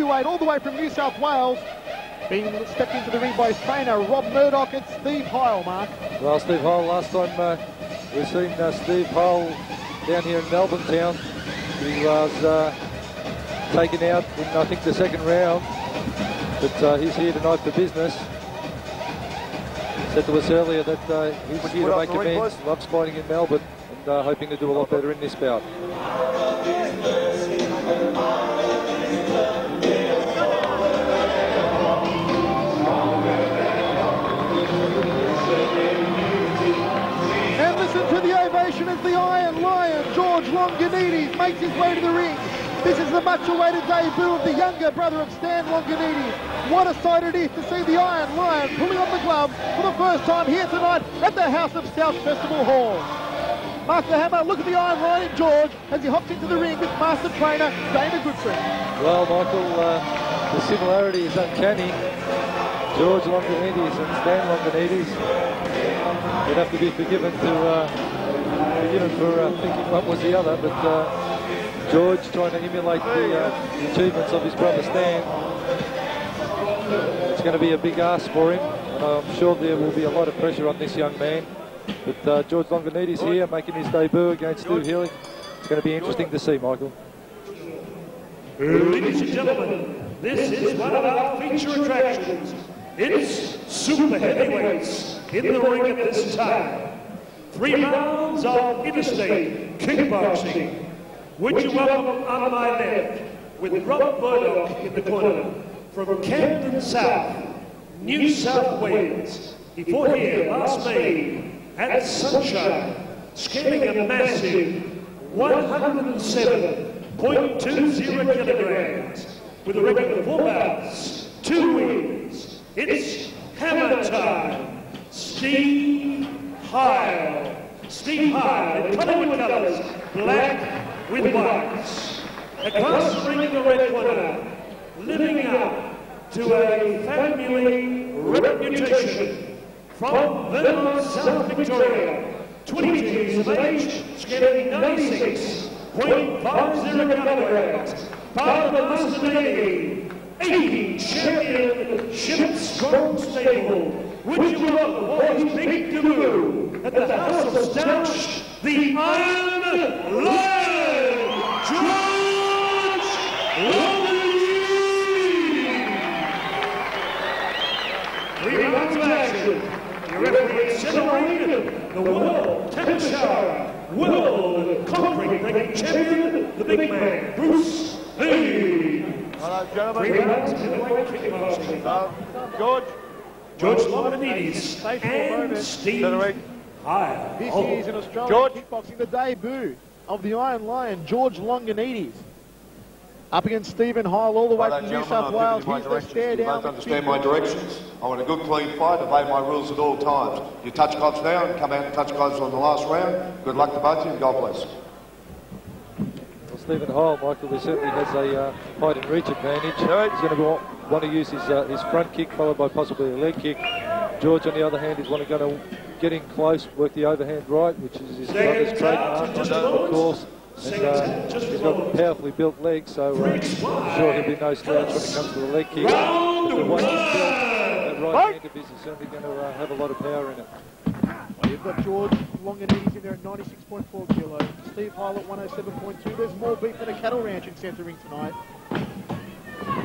heavyweight all the way from New South Wales. Being stepped into the ring by his trainer, Rob Murdoch. It's Steve Hile, Mark. Well, Steve Hile, last time we've seen Steve Hile down here in Melbourne town. He was taken out in, I think, the second round. But he's here tonight for business. Said to us earlier that he's here to make amends, loves fighting in Melbourne, and hoping to do a lot better in this bout. And listen to the ovation as the Iron Lion, George Longinidis, makes his way to the ring. This is the much-awaited debut of the younger brother of Stan Longinidis. What a sight it is to see the Iron Lion pulling on the gloves for the first time here tonight at the House of South Festival Hall. Mark the Hammer, look at the Iron Lion in George as he hops into the ring with master trainer Dana Goodfriend. Well, Michael, the similarity is uncanny. George Longinidis and Stan Longinidis would have to be forgiven for thinking one was the other, but George trying to emulate the achievements of his brother Stan. It's going to be a big ask for him, and I'm sure there will be a lot of pressure on this young man. But George Longinidis here making his debut against Stu Hile. It's going to be interesting to see, Michael. Ladies and gentlemen, this is one of our feature attractions. It's super heavyweights in the ring at this time. 3 rounds of interstate kickboxing. Would you welcome on my left, with Rob Murdoch in the corner, from Camden South, New South Wales. He fought here last May at Sunshine, scaling a massive 107.20 kilograms, with a record of 4 bouts, 2 wins. It's hammer time. Steve Hile. Steve Hile in Collingwood colours, black with whites. Across the ring in the red corner, living up to a family reputation from Vermont, South Victoria, 22 years of age, scaling 96.50 kilograms, part of the Longinidis 80 championship strong stable. Would you welcome for his big debut at the House of Stouch, the Iron Lion, George Longinidis. 3 rounds of action. Your referee is celebrating the World Temperature World Concrete Breaking Champion, the big man, Bruce Hile. Hello, gentlemen. 3 rounds of heavyweight kickboxing. George Longinidis and Steve Hile. This is in Australian kickboxing, the debut of the Iron Lion, George Longinidis. Up against Stephen Hile, all the way from New South Wales. Here's the stare down. You must understand my directions. I want a good, clean fight, obey my rules at all times. You touch gloves now and come out and touch gloves on the last round. Good luck to both of you and God bless. Well, Stephen Hile, Michael, he certainly has a height and reach advantage. He's going to want to use his front kick, followed by possibly a leg kick. George, on the other hand, is going to get in close, work the overhand right, which is his brother's trademark, of course. And he's got powerfully built legs, so I'm sure he'll be no slouch when it comes to the leg kick. But the way he's built, that right hand of his is certainly going to have a lot of power in it. You've got George Longinidis in there at 96.4 kilos. Steve Hile at 107.2. There's more beef than a cattle ranch in centre ring tonight.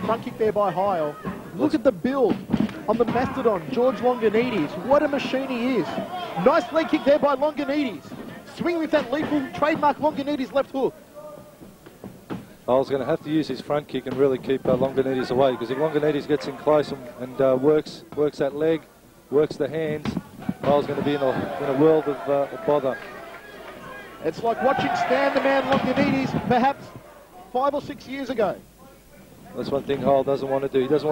Front kick there by Hile. Look at the build on the mastodon, George Longinidis. What a machine he is. Nice leg kick there by Longinidis. Swing with that lethal trademark Longinidis left hook. Hile's going to have to use his front kick and really keep Longinidis away, because if Longinidis gets in close and works that leg, works the hands, Hile's going to be in a world of bother. It's like watching Stan the Man Longinidis perhaps 5 or 6 years ago. That's one thing Hile doesn't want to do. He doesn't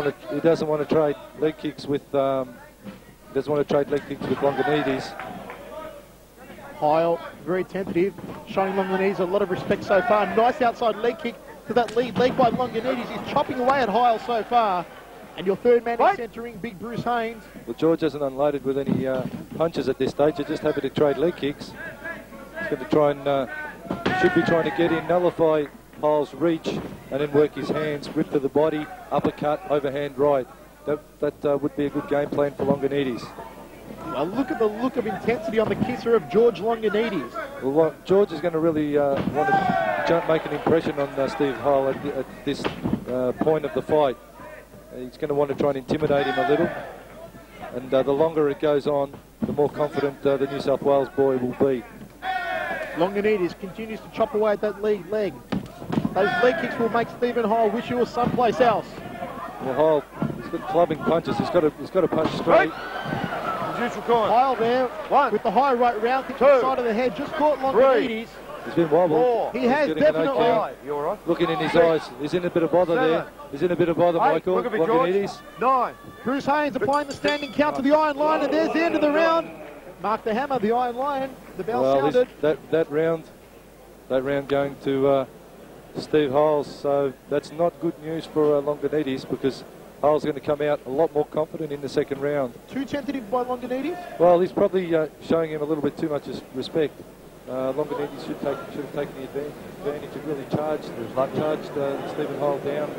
want to trade leg kicks with Longinidis. Hile, very tentative, showing Longinidis a lot of respect so far. Nice outside leg kick to that lead leg by Longinidis. He's chopping away at Hile so far. And your third man is centering, big Bruce Haynes. Well, George hasn't unloaded with any punches at this stage. He's just happy to trade leg kicks. He's going to try and should be trying to get in, nullify Hile's reach and then work his hands, grip to the body, uppercut, overhand right. That would be a good game plan for Longinidis. Well, look at the look of intensity on the kisser of George Longinidis. Well, George is going to really want to make an impression on Steve Hile at this point of the fight. He's going to want to try and intimidate him a little. And the longer it goes on, the more confident the New South Wales boy will be. Longinidis continues to chop away at that lead leg. Those leg kicks will make Stephen Hile wish he was someplace else. Well, Hile, he's got clubbing punches. He's got to punch straight. Hile there with the high right round kick to the side of the head. Just caught Longinidis. He's been wobbled. He has definitely. You all right? Looking in his eyes. He's in a bit of bother there. He's in a bit of bother, Michael. Longinidis. 9. Bruce Haynes applying the standing count to the Iron Lion, and there's the end of the round. Mark the hammer, the Iron Lion. The bell sounded. That round going to Steve Hile. So that's not good news for Longinidis, because Hile's going to come out a lot more confident in the second round. Too tentative by Longinidis? Well, he's probably showing him a little bit too much respect. Longinidis should have taken the advantage and really charged Stephen Hile down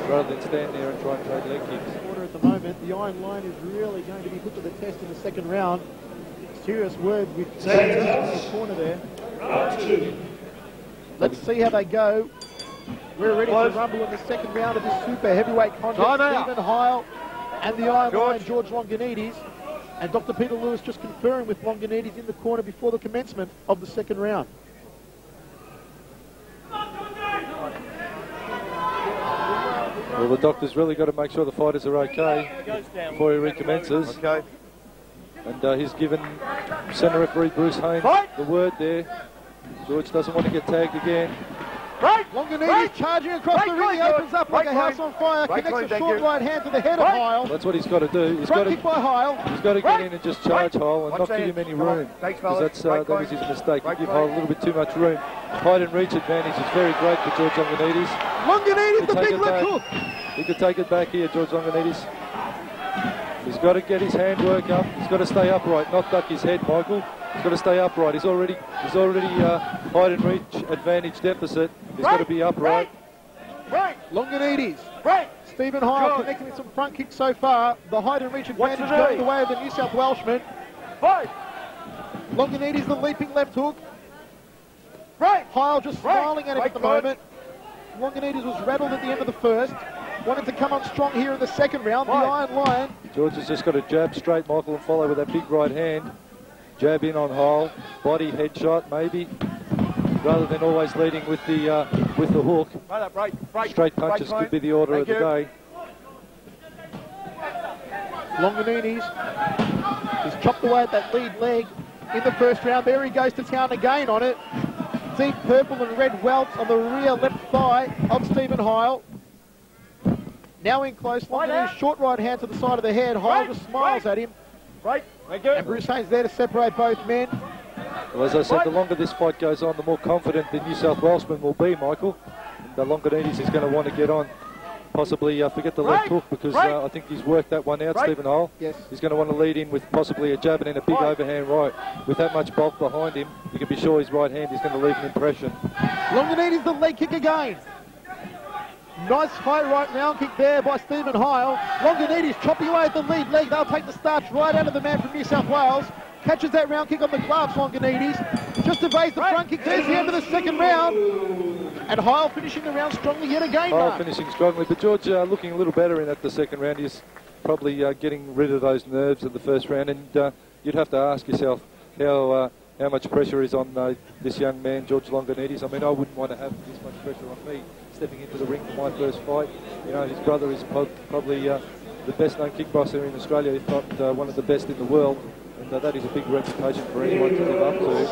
rather than stand there and try and trade leg kicks. At the moment, the Iron Lion is really going to be put to the test in the second round. Serious word with the corner there. Let's see how they go. We're ready to rumble in the second round of this super heavyweight contest. Stephen Hile and the Iron Lion, George Longinidis. And Dr. Peter Lewis just conferring with Longinidis in the corner before the commencement of the second round. Well, the doctor's really got to make sure the fighters are okay before he recommences. Okay. And he's given centre referee Bruce Haynes the word there. George doesn't want to get tagged again. Longinidis charging across the ring. He opens up like a house on fire. Connects a short right hand to the head of Hile. That's what he's got to do. He's Front kick by Hile. He's got to get in and just charge Hile and not give him any room. Because that was his mistake. He gave Hile a little bit too much room. Height and reach advantage is very great for George Longinidis. Longinidis, the big left hook. He could take it back here, George Longinidis. He's got to get his handwork up. He's got to stay upright, not duck his head, Michael. He's got to stay upright. He's already height and reach advantage deficit. He's got to be upright. Longinidis. Stephen Hile connecting with some front kicks so far. The height and reach advantage going the way of the New South Welshman. Longinidis, the leaping left hook. Hile just smiling at him at the moment. Longinidis was rattled at the end of the first. Wanted to come on strong here in the second round. The Iron Lion. George has just got to jab straight, Michael, and follow with that big right hand. Jab in on Hile. Body headshot, maybe. Rather than always leading with the hook. Straight punches could be the order of the day. Longinidis has chopped away at that lead leg in the first round. There he goes to town again on it. Deep purple and red welts on the rear left thigh of Stephen Hile. Now in close, Longinidis short right hand to the side of the head. Hile just smiles at him. And Bruce Haynes there to separate both men. Well, as I said, the longer this fight goes on, the more confident the New South Welshman will be, Michael. And Longinidis is going to want to get on. Possibly forget the left hook, because I think he's worked that one out, Stephen Hile. Yes. He's going to want to lead in with possibly a jab and then a big overhand right. With that much bulk behind him, you can be sure his right hand is going to leave an impression. Longinidis the leg kick again. Nice high right round kick there by Stephen Hile. Longinidis chopping away at the lead leg. They'll take the starch right out of the man from New South Wales. Catches that round kick on the gloves, Longinidis. Just evades the front kick. There's the end of the second round. And Hile finishing the round strongly yet again, Hile finishing strongly, but George looking a little better in the second round. He's probably getting rid of those nerves of the first round, and you'd have to ask yourself how much pressure is on this young man, George Longinidis. I mean, I wouldn't want to have this much pressure on me stepping into the ring for my first fight. You know, his brother is probably the best-known kickboxer in Australia, if not one of the best in the world. And that is a big reputation for anyone to live up to.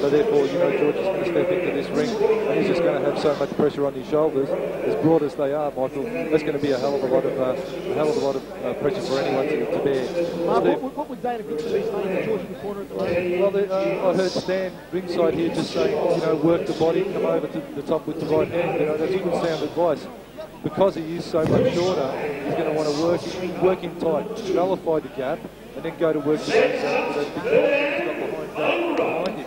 So therefore, you know, George is going to step into this ring, and he's just going to have so much pressure on his shoulders, as broad as they are, Michael. That's going to be a hell of a lot of pressure for anyone to bear. What would Dana Vincent be saying to George in the corner at the moment? Well, I heard Stan ringside here just saying, you know, work the body, come over to the top with the right hand. You know, that's good sound advice. Because he is so much shorter, he's going to want to work him tight, nullify the gap, and then go to work the outside with those big balls he's got behind him.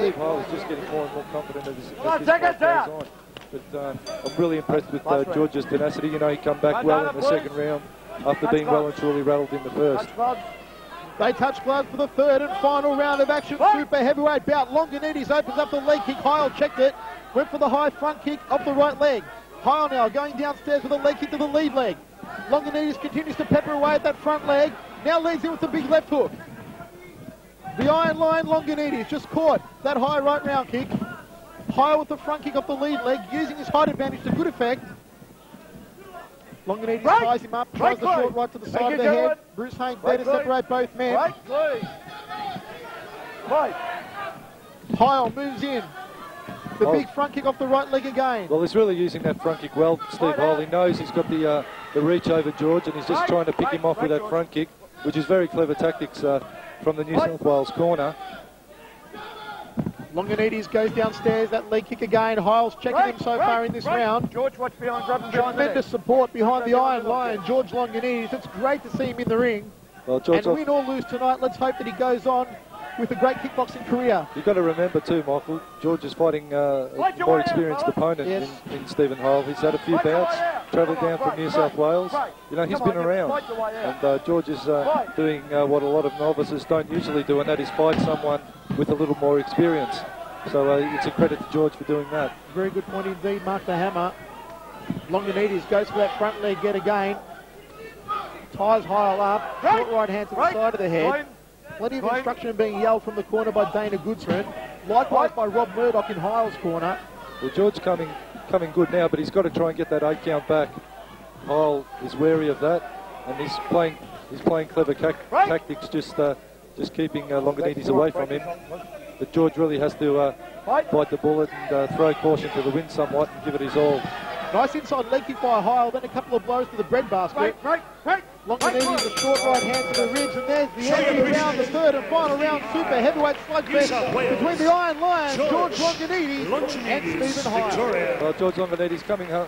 Steve Hile is just getting more and more confident as this fight goes on. But I'm really impressed with George's tenacity. You know, he come back well in the second round after being well and truly rattled in the first. They touch gloves for the third and final round of action. Super heavyweight bout. Longinidis opens up the leg kick. Hile checked it. Went for the high front kick off the right leg. Hile now going downstairs with a leg kick to the lead leg. Longinidis continues to pepper away at that front leg. Now leads in with the big left hook. The Iron Lion Longinidis just caught that high right round kick. Hile with the front kick off the lead leg, using his height advantage to good effect. Longinidis ties him up, tries the short right to the side of the head. Bruce Haynes there to separate both men. Hile moves in. The big front kick off the right leg again. Well, he's really using that front kick well, Steve Hile. He knows he's got the reach over George, and he's just trying to pick him off with that front kick, which is very clever tactics from the New South Wales corner. Longinidis goes downstairs, that leg kick again. Hile's checking him so far in this round. George, watch behind, grab him. Tremendous support behind the Iron Lion, George Longinidis. It's great to see him in the ring. Well, George, and win or lose tonight, let's hope that he goes on with a great kickboxing career. You've got to remember too, Michael, George is fighing a more experienced opponent in Stephen Hile. He's had a few bouts, travelled down from New South Wales. You know, he's been around. And George is doing what a lot of novices don't usually do, and that is fight someone with a little more experience. So it's a credit to George for doing that. Very good point indeed, Mark the Hammer. Longinidis goes for that front leg get again. Ties Hile up, short right hand to the side of the head. Plenty of instruction being yelled from the corner by Dana Goodsman. Likewise by Rob Murdoch in Hile's corner. Well, George coming good now, but he's got to try and get that 8 count back. Hile is wary of that, and he's playing clever tactics, just keeping Longinidis away from him. But George really has to bite the bullet and throw caution to the wind somewhat and give it his all. Nice inside leg kick by Hile, then a couple of blows to the breadbasket. Longinidis a short right hand to the ribs, and there's the end of the round, the third and final round super heavyweight slugfest between the Iron Lion, George Longinidis, and Stephen Hile. Well, George Longinidis coming on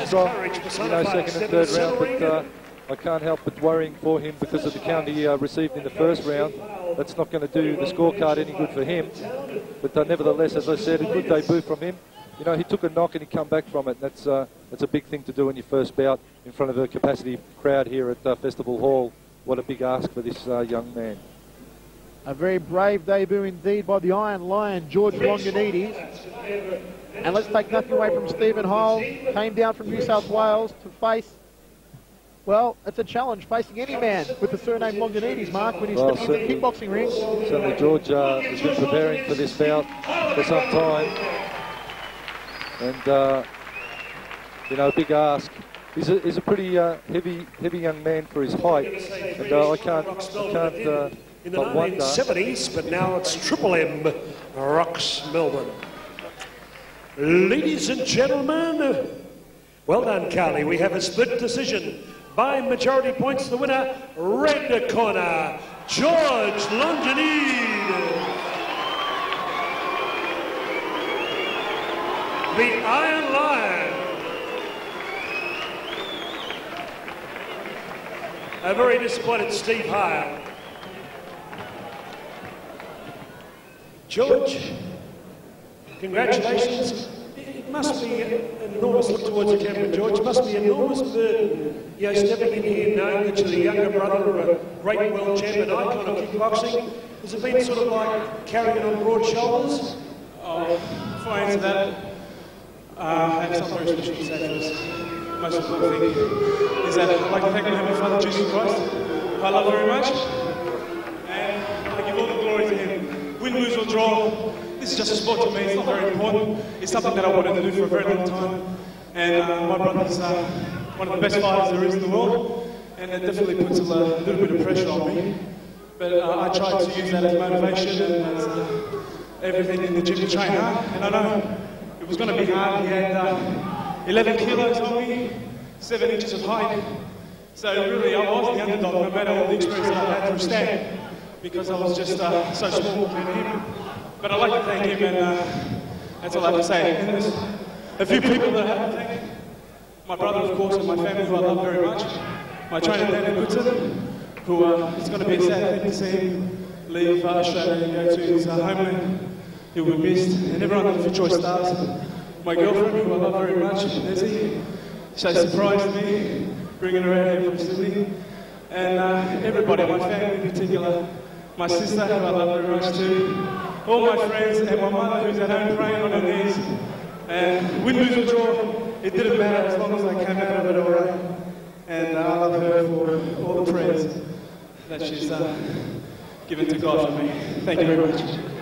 strong, you know, second and third round, but I can't help but worrying for him because of the count he received in the first round. That's not going to do the scorecard any good for him. But nevertheless, as I said, a good debut from him. You know, he took a knock and he come back from it. That's a big thing to do in your first bout in front of a capacity crowd here at Festival Hall. What a big ask for this young man. A very brave debut indeed by the Iron Lion, George Longinidis. And let's take nothing away from Stephen Hile. Came down from New South Wales to face, well, it's a challenge facing any man with the surname Longinidis, Mark, when he's stepping into the kickboxing ring. Certainly George has been preparing for this bout for some time. And, you know, big ask. He's a pretty heavy young man for his height. And I can't in the but wonder. 1970s, but now it's Triple M rocks Melbourne. Ladies and gentlemen, well done, Carly. We have a split decision. By majority points, the winner, red corner, George Longinidis. The Iron Lion. A very disappointed Steve Hile. George, congratulations. It must be an enormous, look towards the camera, George, it must be an enormous burden, you know, stepping in here knowing that you're the younger brother of a great world champion icon of kickboxing. Has it been sort of like carrying it on broad shoulders? Oh, before I answer that, I have something very special to say first. Most important thing is that I'd like to thank my Heavenly Father, Jesus Christ, who I love very much, and I give all the glory to Him. Win, lose or draw, this is just a sport to me, it's not very important. It's something that I wanted to do for a very long time, and my brother's one of the best fighters there is in the world, and it definitely puts a little bit of pressure on me. But I tried to use that as motivation and as everything in the gym to train hard, and I know it was going to be hard. He had 11 kilos on me, 7 inches of height. So really I was the underdog no matter all the experience that I had through Stan, because I was just so small compared to him. But I'd like to thank him, and that's all I have to say. And there's a few people that I have to thank. My brother, of course, and my family, who I love very much. My trainer, Dana Goodson, who it's going to be a sad thing to see him leave Australia and go to his homeland. he'll be missed, and everyone at the Choice Stars. My girlfriend, who I love very much, Nessie, she surprised me, bringing her out here from Sydney. And everybody, my family in particular, my sister, who I love very much too, all my friends, and my mother, who's at home praying on her knees. And win, lose or draw, it didn't matter as long as I came out of it all right. And I love her for all the prayers that she's given to God for me. Thank you very much.